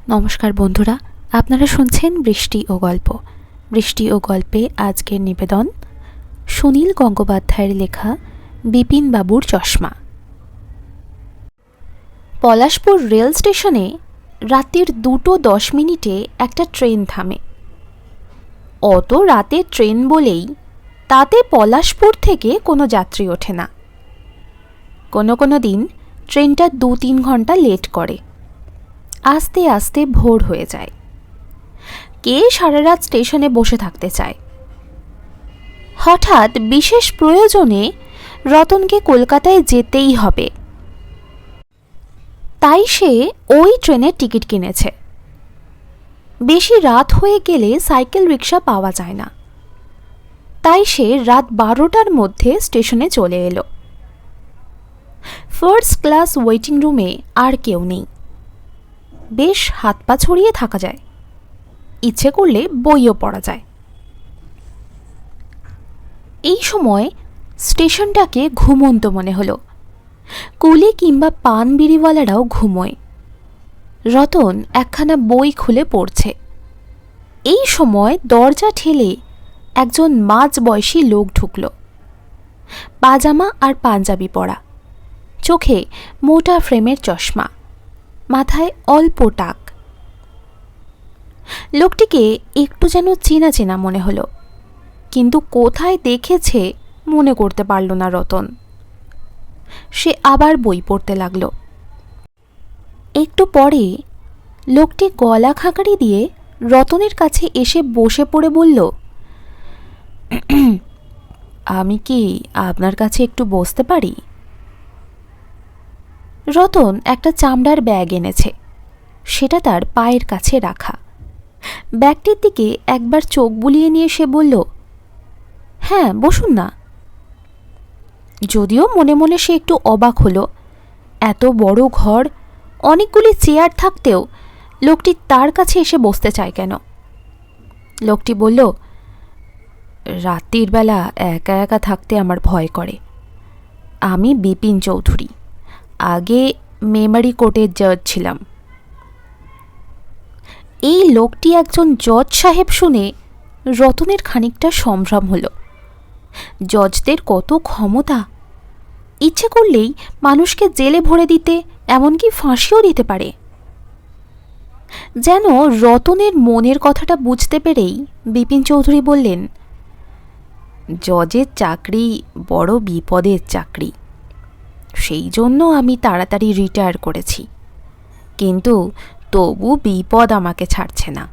নমস্কার বন্ধুরা, আপনারা শুনছেন বৃষ্টি ও গল্প। বৃষ্টি ও গল্পে আজকের নিবেদন সুনীল গঙ্গোপাধ্যায়ের লেখা বিপিন বাবুর চশমা। পলাশপুর রেল স্টেশনে রাত্রির 2:10 একটা ট্রেন থামে। অত রাতে ট্রেন বলেই তাতে পলাশপুর থেকে কোনো যাত্রী ওঠে না। কোনো কোনো দিন ট্রেনটা 2-3 ঘন্টা লেট করে। আস্তে আস্তে ভোর হয়ে যায়। কে সারা রাত স্টেশনে বসে থাকতে চায়? হঠাৎ বিশেষ প্রয়োজনে রতনকে কলকাতায় যেতেই হবে, তাই সে ওই ট্রেনের টিকিট কিনেছে। বেশি রাত হয়ে গেলে সাইকেল রিক্সা পাওয়া যায় না, তাই সে রাত 12টার মধ্যে স্টেশনে চলে এলো। ফার্স্ট ক্লাস ওয়েটিং রুমে আর কেউ নেই। বেশ হাত পা ছড়িয়ে থাকা যায়, ইচ্ছে করলে বইও পড়া যায়। এই সময় স্টেশনটাকে ঘুমন্ত মনে হলো। কুলি কিংবা পান বিড়িওয়ালারাও ঘুমোয়। রতন একখানা বই খুলে পড়ছে। এই সময় দরজা ঠেলে একজন মাঝবয়সী লোক ঢুকল। পাজামা আর পাঞ্জাবি পরা, চোখে মোটা ফ্রেমের চশমা, মাথায় অল্প টাক। লোকটিকে একটু যেন চেনা চেনা মনে হলো, কিন্তু কোথায় দেখেছে মনে করতে পারল না রতন। সে আবার বই পড়তে লাগল। একটু পরে লোকটি গলা খাঁকারি দিয়ে রতনের কাছে এসে বসে পড়ে বলল, আমি কি আপনার কাছে একটু বসতে পারি? রতন একটা চামড়ার ব্যাগ এনেছে, সেটা তার পায়ের কাছে রাখা। ব্যাগটির দিকে একবার চোখ বুলিয়ে নিয়ে সে বলল, হ্যাঁ বসুন না। যদিও মনে মনে সে একটু অবাক হলো। এত বড় ঘর, অনেকগুলি চেয়ার থাকতেও লোকটি তার কাছে এসে বসতে চায় কেন? লোকটি বলল, রাত্রির বেলা একা একা থাকতে আমার ভয় করে। আমি বিপিন চৌধুরী, আগে মেমারি কোর্টের জজ ছিলাম। এই লোকটি একজন জজ সাহেব শুনে রতনের খানিকটা সম্ভ্রম হলো। জজদের কত ক্ষমতা! ইচ্ছে করলেই মানুষকে জেলে ভরে দিতে, এমনকি ফাঁসিও দিতে পারে। যেন রতনের মনের কথাটা বুঝতে পেরেই বিপিন চৌধুরী বললেন, জজের চাকরি বড় বিপদের চাকরি, সেই জন্য আমি তাড়াতাড়ি রিটায়ার করেছি, কিন্তু তবু বিপদ আমাকে ছাড়ছে না।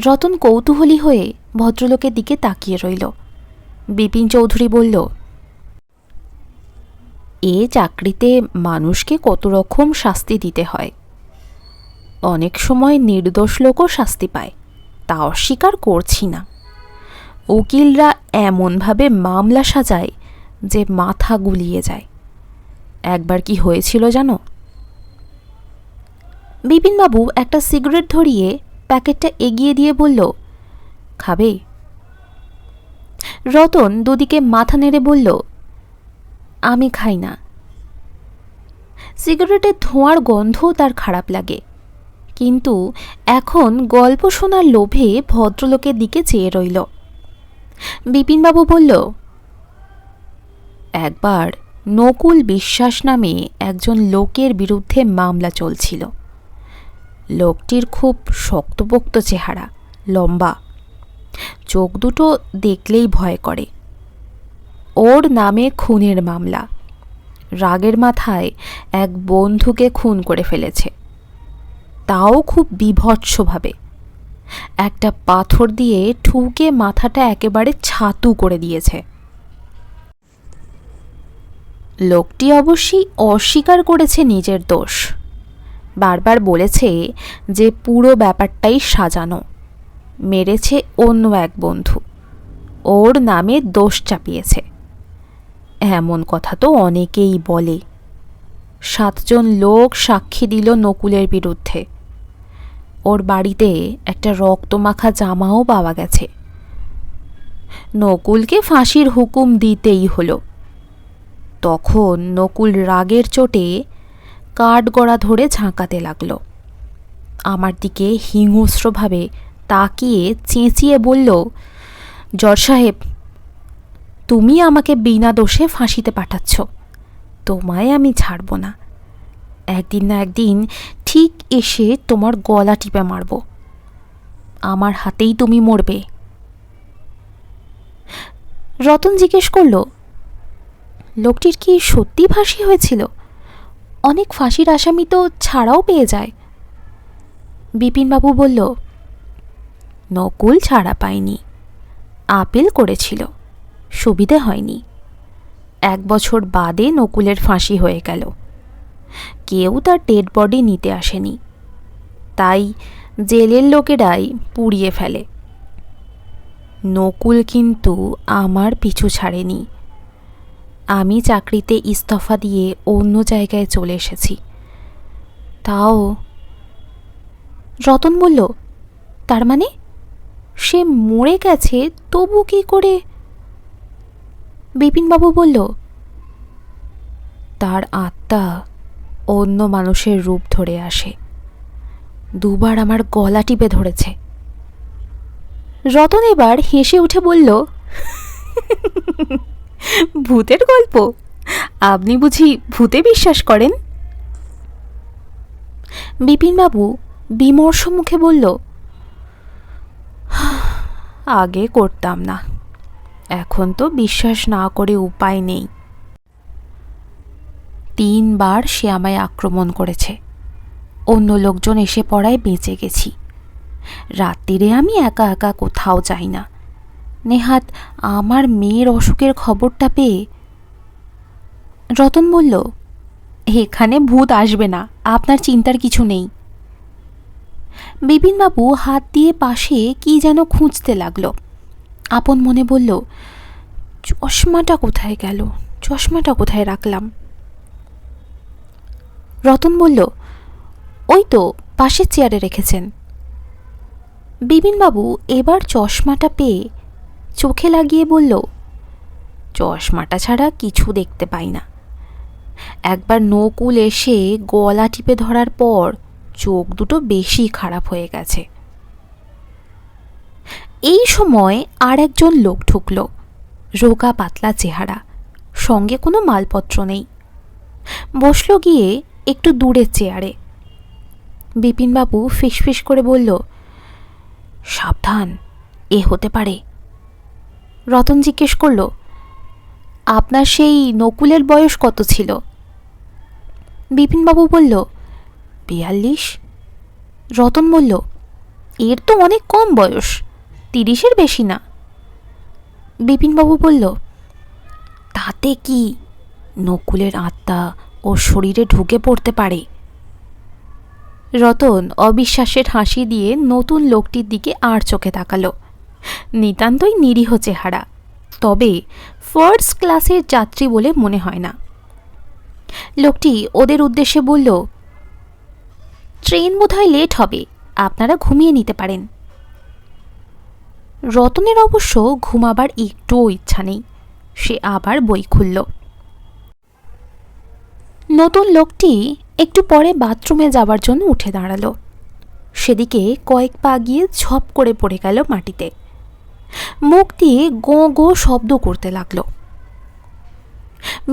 রতন কৌতূহলী হয়ে ভদ্রলোকের দিকে তাকিয়ে রইল। বিপিন চৌধুরী বলল, এ চাকরিতে মানুষকে কত রকম শাস্তি দিতে হয়। অনেক সময় নির্দোষ লোকও শাস্তি পায়, তা অস্বীকার করছি না। উকিলরা এমনভাবে মামলা সাজায় যে মাথা গুলিয়ে যায়। একবার কি হয়েছিল জানো? বিপিনবাবু একটা সিগারেট ধরিয়ে প্যাকেটটা এগিয়ে দিয়ে বলল, খাবে? রতন দুদিকে মাথা নেড়ে বলল, আমি খাই না। সিগারেটের ধোঁয়ার গন্ধও তার খারাপ লাগে, কিন্তু এখন গল্প শোনার লোভে ভদ্রলোকের দিকে চেয়ে রইল। বিপিনবাবু বলল, একবার নকুল বিশ্বাস নামে একজন লোকের বিরুদ্ধে মামলা চলছিল। লোকটির খুব শক্তপোক্ত চেহারা, লম্বা, চোখ দুটো দেখলেই ভয় করে। ওর নামে খুনের মামলা। রাগের মাথায় এক বন্ধুকে খুন করে ফেলেছে, তাও খুব বীভৎসভাবে। একটা পাথর দিয়ে ঠুকে মাথাটা একেবারে ছাতু করে দিয়েছে। লোকটি অবশ্যই অস্বীকার করেছে নিজের দোষ, বারবার বলেছে যে পুরো ব্যাপারটাই সাজানো, মেরেছে অন্য এক বন্ধু, ওর নামে দোষ চাপিয়েছে। এমন কথা তো অনেকেই বলে। 7 জন লোক সাক্ষী দিল নকুলের বিরুদ্ধে। ওর বাড়িতে একটা রক্তমাখা জামাও পাওয়া গেছে। নকুলকে ফাঁসির হুকুম দিতেই হলো। তখন নকুল রাগের চোটে কাঠগড়া ধরে ঝাঁকাতে লাগলো। আমার দিকে হিংস্রভাবে তাকিয়ে চেঁচিয়ে বলল, জজ সাহেব, তুমি আমাকে বিনা দোষে ফাঁসিতে পাঠাচ্ছ। তোমায় আমি ছাড়ব না। একদিন না একদিন ঠিক এসে তোমার গলা টিপে মারব। আমার হাতেই তুমি মরবে। রতন জিজ্ঞেস করল, লোকটির কি সত্যি ফাঁসি হয়েছিল? অনেক ফাঁসির আসামি তো ছাড়াও পেয়ে যায়। বিপিনবাবু বলল, নকুল ছাড়া পায়নি, আপিল করেছিল, সুবিধে হয়নি। 1 বছর বাদে নকুলের ফাঁসি হয়ে গেল। কেউ তার ডেড বডি নিতে আসেনি, তাই জেলের লোকেরাই পুড়িয়ে ফেলে। নকুল কিন্তু আমার পিছু ছাড়েনি। আমি চাকরিতে ইস্তফা দিয়ে অন্য জায়গায় চলে এসেছি। তাও। রতন বলল, তার মানে সে মরে গেছে, তবু কি করে? বিপিনবাবু বলল, তার আত্মা অন্য মানুষের রূপ ধরে আসে। 2 বার আমার গলা টিপে ধরেছে। রতন এবার হেসে উঠে বলল, ভূতের গল্প? আপনি বুঝি ভূতে বিশ্বাস করেন? বিপিনবাবু বিমর্ষ মুখে বলল, আগে করতাম না, এখন তো বিশ্বাস না করে উপায় নেই। 3 বার সে আমায় আক্রমণ করেছে। অন্য লোকজন এসে পড়ায় বেঁচে গেছি। রাত্রিরে আমি একা একা কোথাও যাই না। নেহাত আমার মেয়ের অসুখের খবরটা পেয়ে। রতন বলল, এখানে ভূত আসবে না, আপনার চিন্তার কিছু নেই। বিপিনবাবু হাত দিয়ে পাশে কি যেন খুঁজতে লাগলো। আপন মনে বলল, চশমাটা কোথায় গেল, চশমাটা কোথায় রাখলাম? রতন বলল, ওই তো পাশের চেয়ারে রেখেছেন। বিপিনবাবু এবার চশমাটা পেয়ে চোখে লাগিয়ে বলল, চশমাটা ছাড়া কিছু দেখতে পাই না। একবার নকুল এসে গলা টিপে ধরার পর চোখ দুটো বেশি খারাপ হয়ে গেছে। এই সময় আর একজন লোক ঢুকল, রোগা পাতলা চেহারা, সঙ্গে কোনো মালপত্র নেই। বসল গিয়ে একটু দূরের চেয়ারে। বিপিনবাবু ফিসফিস করে বলল, সাবধান, এ হতে পারে। রতন জিজ্ঞেস করল, আপনার সেই নকুলের বয়স কত ছিল? বিপিনবাবু বলল, 42। রতন বলল, এর তো অনেক কম বয়স, 30-এর বেশি না। বিপিনবাবু বলল, তাতে কি, নকুলের আত্মা ওর শরীরে ঢুকে পড়তে পারে। রতন অবিশ্বাসের হাসি দিয়ে নতুন লোকটির দিকে আর চোখে তাকালো। নিতান্তই নিরীহ চেহারা, তবে ফার্স্ট ক্লাসের যাত্রী বলে মনে হয় না। লোকটি ওদের উদ্দেশ্যে বলল, ট্রেন বোধহয় লেট হবে, আপনারা ঘুমিয়ে নিতে পারেন। রতনের অবশ্য ঘুমাবার একটুও ইচ্ছা নেই। সে আবার বই খুলল। নতুন লোকটি একটু পরে বাথরুমে যাবার জন্য উঠে দাঁড়ালো। সেদিকে কয়েক পা গিয়ে ঝপ করে পড়ে গেল মাটিতে। মুখ দিয়ে গো গো শব্দ করতে লাগলো।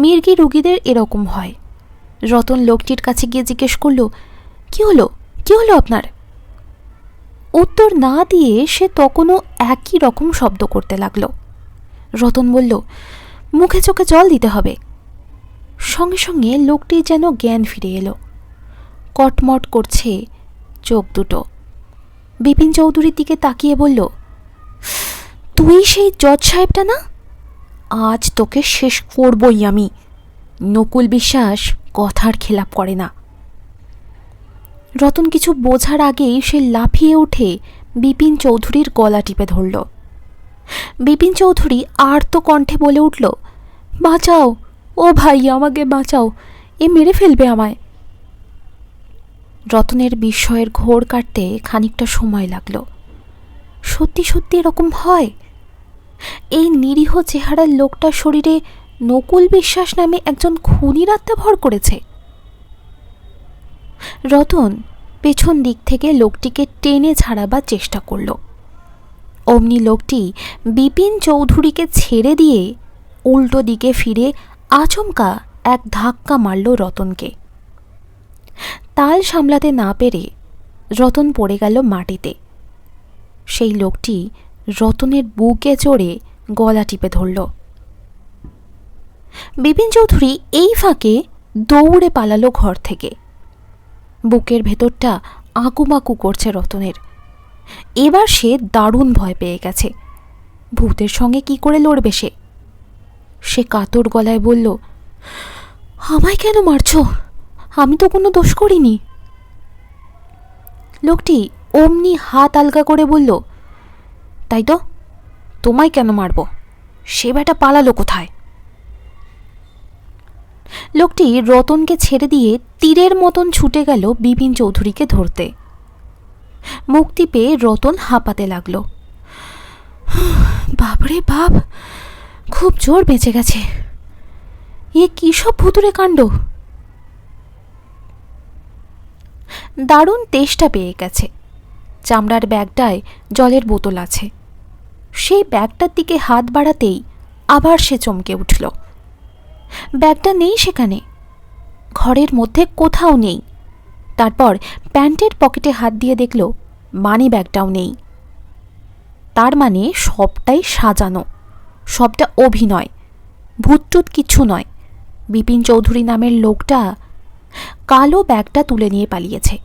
মির্গি রুগীদের এরকম হয়। রতন লোকটির কাছে গিয়ে জিজ্ঞেস করল, কি হলো, কি হলো আপনার? উত্তর না দিয়ে সে তখনও একই রকম শব্দ করতে লাগলো। রতন বলল, মুখে চোখে জল দিতে হবে। সঙ্গে সঙ্গে লোকটির যেন জ্ঞান ফিরে এলো। কটমট করছে চোখ দুটো। বিপিন চৌধুরীর দিকে তাকিয়ে বলল, তুই সেই জজ সাহেবটা না? আজ তোকে শেষ করবই আমি। নকুল বিশ্বাস কথার খেলাপ করে না। রতন কিছু বোঝার আগেই সে লাফিয়ে উঠে বিপিন চৌধুরীর গলা টিপে ধরল। বিপিন চৌধুরী আর্ত কণ্ঠে বলে উঠল, বাঁচাও, ও ভাই, আমাকে বাঁচাও, এ মেরে ফেলবে আমায়। রতনের বিস্ময়ের ঘোর কাটতে খানিকটা সময় লাগল। সত্যি সত্যি এরকম হয়? এই নিরীহ চেহারার লোকটার শরীরে নকুল বিশ্বাস নামে একজন খুনির আত্মা ভর করেছে? রতন পেছন দিক থেকে লোকটিকে টেনে ছাড়াবার চেষ্টা করল। অমনি লোকটি বিপিন চৌধুরীকে ছেড়ে দিয়ে উল্টো দিকে ফিরে আচমকা এক ধাক্কা মারল রতনকে। তাল সামলাতে না পেরে রতন পড়ে গেল মাটিতে। সেই লোকটি রতনের বুকে চড়ে গলা টিপে ধরল। বিপিন চৌধুরী এই ফাঁকে দৌড়ে পালালো ঘর থেকে। বুকের ভেতরটা আঁকুমাকু করছে রতনের। এবার সে দারুণ ভয় পেয়ে গেছে। ভূতের সঙ্গে কি করে লড়বে সে? সে কাতর গলায় বলল, আমায় কেন মারছ? আমি তো কোনো দোষ করিনি। লোকটি অমনি হাত আলগা করে বলল, তাই তো, তোমায় কেন মারব? সে বেটা পালালো কোথায়? লোকটি রতনকে ছেড়ে দিয়ে তীরের মতন ছুটে গেল বিপিন চৌধুরীকে ধরতে। মুক্তি পেয়ে রতন হাঁপাতে লাগল। বাপরে বাপ, খুব জোর বেঁচে গেছে। এ কি সব ভুতুরে কাণ্ড! দারুণ তেষ্টা পেয়ে গেছে। চামড়ার ব্যাগটায় জলের বোতল আছে। সেই ব্যাগটার দিকে হাত বাড়াতেই আবার সে চমকে উঠল। ব্যাগটা নেই সেখানে, ঘরের মধ্যে কোথাও নেই। তারপর প্যান্টের পকেটে হাত দিয়ে দেখল মানি ব্যাগটাও নেই। তার মানে সবটাই সাজানো, সবটা অভিনয়, ভূতটুত কিছু নয়। বিপিন চৌধুরী নামের লোকটা কালো ব্যাগটা তুলে নিয়ে পালিয়েছে,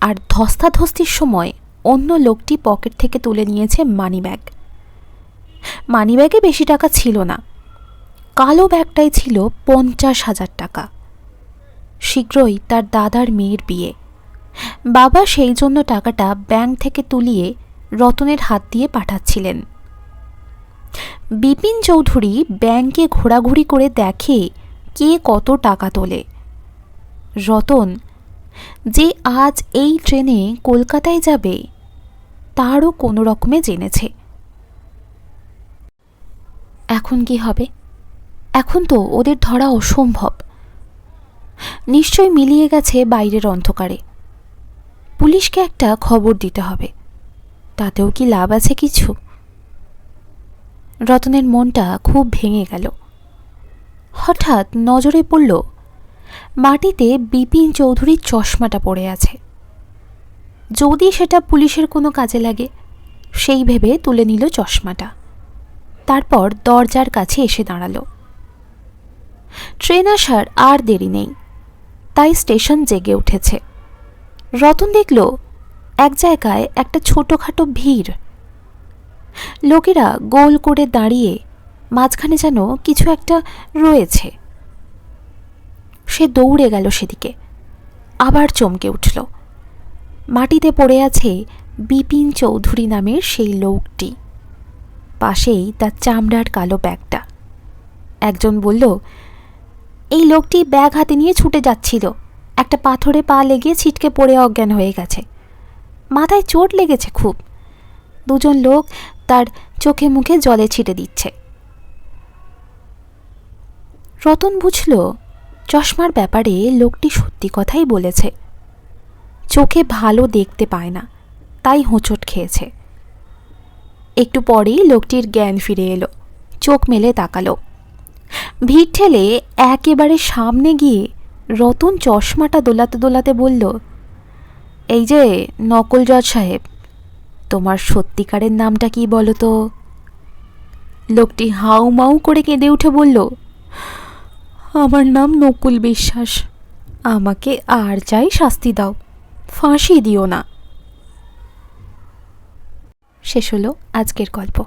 আর ধস্তাধস্তির সময় অন্য লোকটি পকেট থেকে তুলে নিয়েছে মানি ব্যাগ। মানি ব্যাগে বেশি টাকা ছিল না, কালো ব্যাগটাই ছিল 50,000 টাকা। শীঘ্রই তার দাদার মেয়ের বিয়ে। বাবা সেই জন্য টাকাটা ব্যাংক থেকে তুলিয়ে রতনের হাত দিয়ে পাঠাচ্ছিলেন। বিপিন চৌধুরী ব্যাংকে ঘোরাঘুরি করে দেখে কে কত টাকা তোলে। রতন যে আজ এই ট্রেনে কলকাতায় যাবে তারও কোনো রকমে জেনেছে। এখন কি হবে? এখন তো ওদের ধরা অসম্ভব। নিশ্চয় মিলিয়ে গেছে বাইরের অন্ধকারে। পুলিশকে একটা খবর দিতে হবে, তাতেও কি লাভ আছে কিছু? রতনের মনটা খুব ভেঙে গেল। হঠাৎ নজরে পড়ল মাটিতে বিপিন চৌধুরীর চশমাটা পড়ে আছে। যদি সেটা পুলিশের কোনো কাজে লাগে সেই ভেবে তুলে নিল চশমাটা। তারপর দরজার কাছে এসে দাঁড়ালো। ট্রেন আসার আর দেরি নেই, তাই স্টেশন জেগে উঠেছে। রতন দেখল এক জায়গায় একটা ছোটোখাটো ভিড়। লোকেরা গোল করে দাঁড়িয়ে মাঝখানে যেন কিছু একটা রয়েছে। সে দৌড়ে গেল সেদিকে। আবার চমকে উঠল। মাটিতে পড়ে আছে বিপিন চৌধুরী নামের সেই লোকটি, পাশেই তার চামড়ার কালো ব্যাগটা। একজন বলল, এই লোকটি ব্যাগ হাতে নিয়ে ছুটে যাচ্ছিল, একটা পাথরে পা লেগে ছিটকে পড়ে অজ্ঞান হয়ে গেছে। মাথায় চোট লেগেছে খুব। দুজন লোক তার চোখে মুখে জলে ছিটে দিচ্ছে। রতন বুঝল চশমার ব্যাপারে লোকটি সত্যি কথাই বলেছে। চোখে ভালো দেখতে পায় না, তাই হোঁচট খেয়েছে। একটু পরেই লোকটির জ্ঞান ফিরে এলো। চোখ মেলে তাকালো। ভিড় ঠেলে একেবারে সামনে গিয়ে রতন চশমাটা দোলাতে দোলাতে বলল, এই যে নকল জজ সাহেব, তোমার সত্যিকারের নামটা কি বলো তো? লোকটি হাউ মাউ করে কেঁদে উঠে বলল, আমার নাম নকুল বিশ্বাস। আমাকে আর চাই শাস্তি দাও, ফাঁসি দিও না। শেষ হলো আজকের গল্প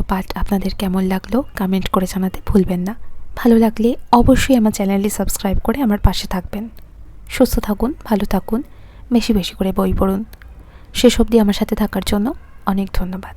পাঠ। আপনাদের কেমন লাগলো কমেন্ট করে জানাতে ভুলবেন না। ভালো লাগলে অবশ্যই আমার চ্যানেলটি সাবস্ক্রাইব করে আমার পাশে থাকবেন। সুস্থ থাকুন, ভালো থাকুন, বেশি বেশি করে বই পড়ুন। শেষ অবধি আমার সাথে থাকার জন্য অনেক ধন্যবাদ।